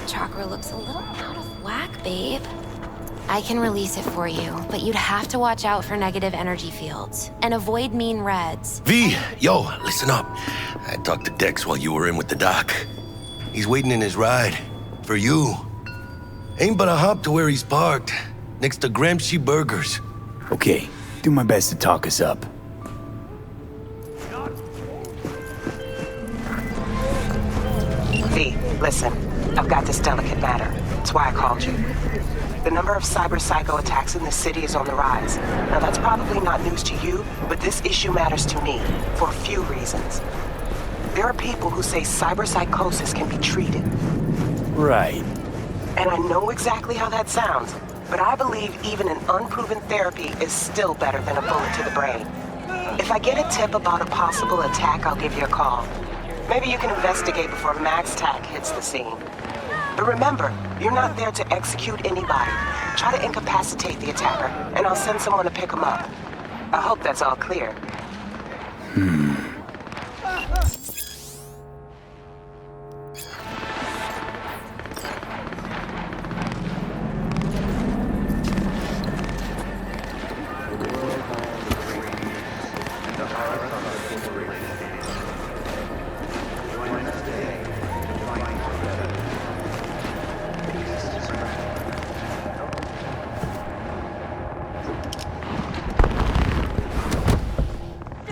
throat chakra looks a little out of whack, babe. I can release it for you, but you'd have to watch out for negative energy fields and avoid mean reds. V, yo, listen up. I talked to Dex while you were in with the doc. He's waiting in his ride. For you. Ain't but a hop to where he's parked. Next to Gramsci Burgers. Okay, do my best to talk us up. V, listen. I've got this delicate matter. That's why I called you. The number of cyber-psycho attacks in this city is on the rise. Now that's probably not news to you, but this issue matters to me for a few reasons. There are people who say cyberpsychosis can be treated. Right. And I know exactly how that sounds, but I believe even an unproven therapy is still better than a bullet to the brain. If I get a tip about a possible attack, I'll give you a call. Maybe you can investigate before Max Tack hits the scene. But remember, you're not there to execute anybody. Try to incapacitate the attacker, and I'll send someone to pick him up. I hope that's all clear.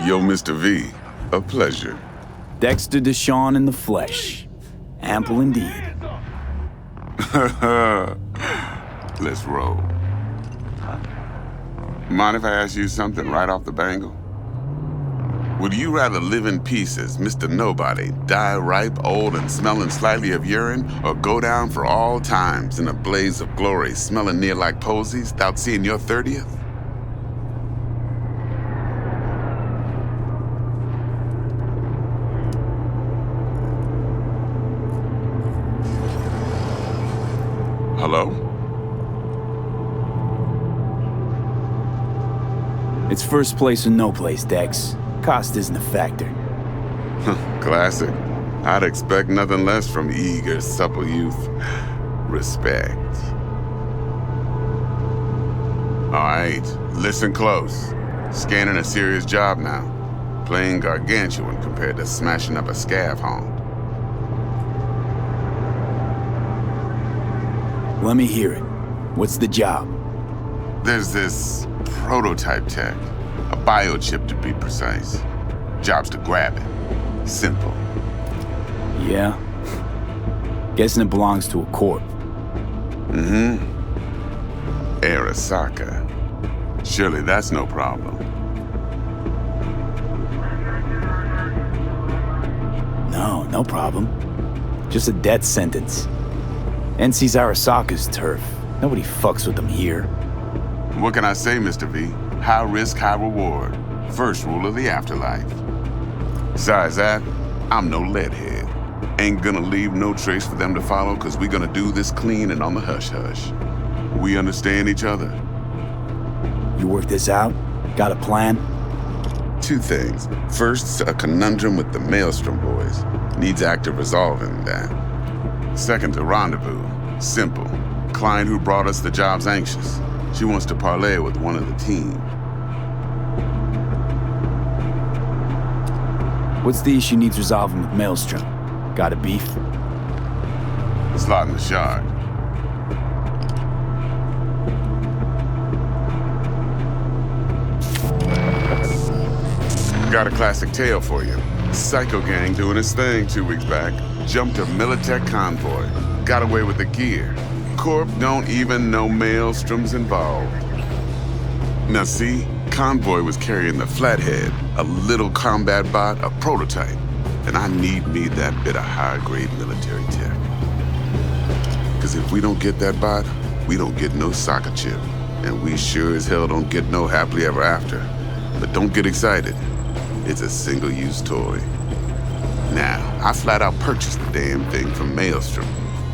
Yo, Mr. V, a pleasure. Dexter Deshawn in the flesh. Ample indeed. Let's roll. Mind if I ask you something right off the bangle? Would you rather live in pieces, Mr. Nobody, die ripe, old, and smelling slightly of urine, or go down for all times in a blaze of glory, smelling near like posies, without seeing your 30th? Hello? It's first place or no place, Dex. Cost isn't a factor. Classic. I'd expect nothing less from eager, supple youth. Respect. All right, listen close. Scanning a serious job now. Playing gargantuan compared to smashing up a scav haunt. Let me hear it. What's the job? There's this prototype tech, a biochip to be precise. Job's to grab it. Simple. Yeah? Guessing it belongs to a corp. Mm-hmm. Arasaka. Surely that's no problem. No problem. Just a death sentence. NC's Arasaka's turf. Nobody fucks with them here. What can I say, Mr. V? High risk, high reward. First rule of the afterlife. Besides that, I'm no leadhead. Ain't gonna leave no trace for them to follow, cause we gonna do this clean and on the hush-hush. We understand each other? You work this out? Got a plan? Two things. First, a conundrum with the Maelstrom boys. Needs active resolving that. Second, a rendezvous. Simple. Client who brought us the job's anxious. She wants to parlay with one of the team. What's the issue needs resolving with Maelstrom? Got a beef? Slot in the shard. Got a classic tale for you. Psycho gang doing his thing 2 weeks back. Jumped a Militech convoy. Got away with the gear. Corp don't even know Maelstrom's involved. Now see, convoy was carrying the Flathead, a little combat bot, a prototype. And I need me that bit of high-grade military tech. Cause if we don't get that bot, we don't get no soccer chip. And we sure as hell don't get no happily ever after. But don't get excited. It's a single-use toy. Now, I flat out purchased the damn thing from Maelstrom.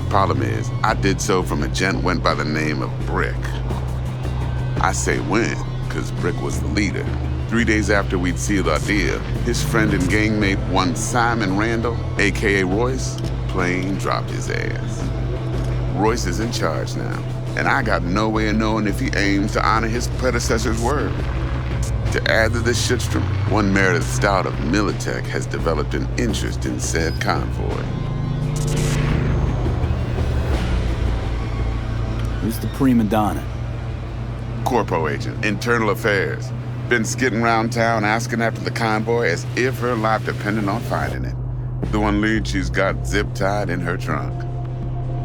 Problem is, I did so from a gent went by the name of Brick. I say when, cause Brick was the leader. 3 days after we'd sealed our deal, his friend and gangmate, one Simon Randall, AKA Royce, plain dropped his ass. Royce is in charge now, and I got no way of knowing if he aims to honor his predecessor's word. To add to this shitstorm, one Meredith Stout of Militech has developed an interest in said convoy. Who's the prima donna? Corpo agent, internal affairs. Been skidding around town asking after the convoy as if her life depended on finding it. The one lead she's got zip-tied in her trunk.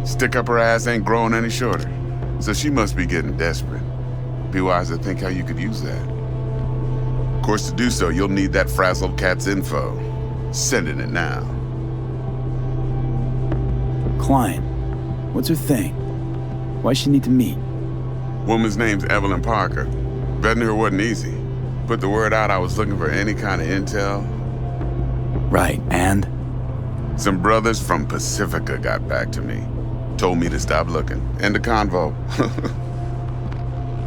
Stick up her ass ain't growing any shorter, so she must be getting desperate. Be wise to think how you could use that. Of course, to do so, you'll need that frazzled cat's info. Sending it now. Client. What's her thing? Why she need to meet? Woman's name's Evelyn Parker. Vetting her wasn't easy. Put the word out I was looking for any kind of intel. Right, and? Some brothers from Pacifica got back to me. Told me to stop looking. End of convo.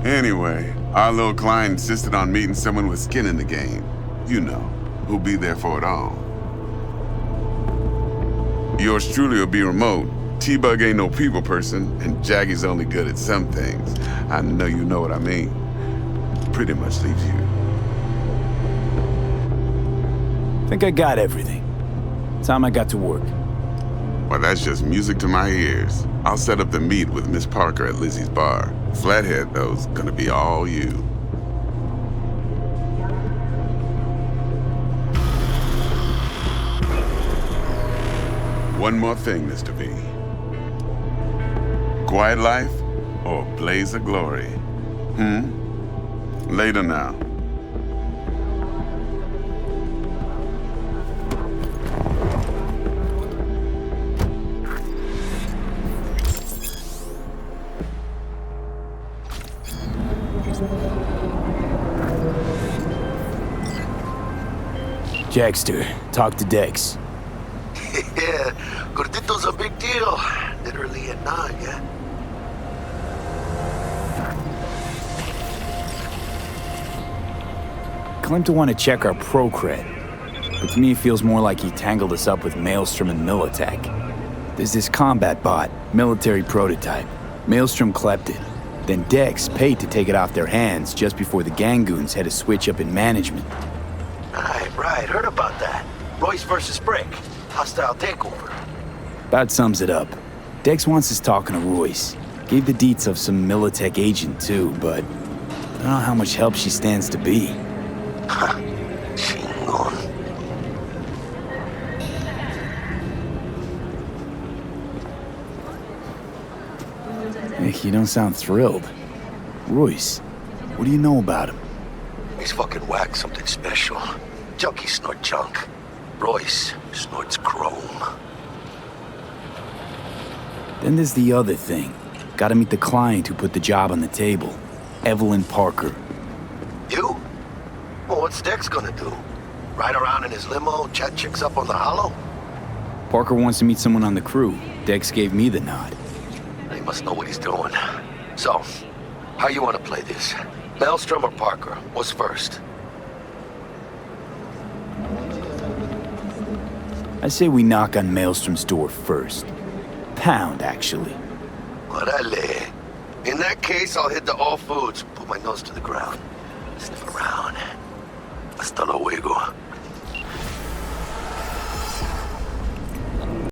Anyway, our little client insisted on meeting someone with skin in the game. You know, who'll be there for it all. Yours truly will be remote. T-Bug ain't no people person, and Jaggy's only good at some things. I know you know what I mean. Pretty much leaves you. Think I got everything. Time I got to work. Well, that's just music to my ears. I'll set up the meet with Miss Parker at Lizzie's bar. Flathead, though's gonna be all you. One more thing, Mr. V. Quiet life or blaze of glory? Later now. Jackster, talk to Dex. Yeah, Gordito's a big deal. Literally at 9, yeah? Claimed to want to check our pro cred, but to me it feels more like he tangled us up with Maelstrom and Militech. There's this combat bot, military prototype. Maelstrom clept it. Then Dex paid to take it off their hands just before the Gangoons had a switch up in management. Right, heard about that. Royce versus Brick. Hostile takeover. About sums it up. Dex wants us talking to Royce. Gave the deets of some Militech agent too, but I don't know how much help she stands to be. Ha, chingon. Hey, you don't sound thrilled. Royce, what do you know about him? He's fucking whack, something special. Junkies snort junk. Royce snorts chrome. Then there's the other thing. Gotta meet the client who put the job on the table. Evelyn Parker. You? Well, what's Dex gonna do? Ride around in his limo, chat chicks up on the hollow? Parker wants to meet someone on the crew. Dex gave me the nod. He must know what he's doing. So, how you want to play this? Maelstrom or Parker? What's first? I say we knock on Maelstrom's door first. Pound, actually. Orale. In that case, I'll hit the all foods, put my nose to the ground, sniff around. Hasta luego.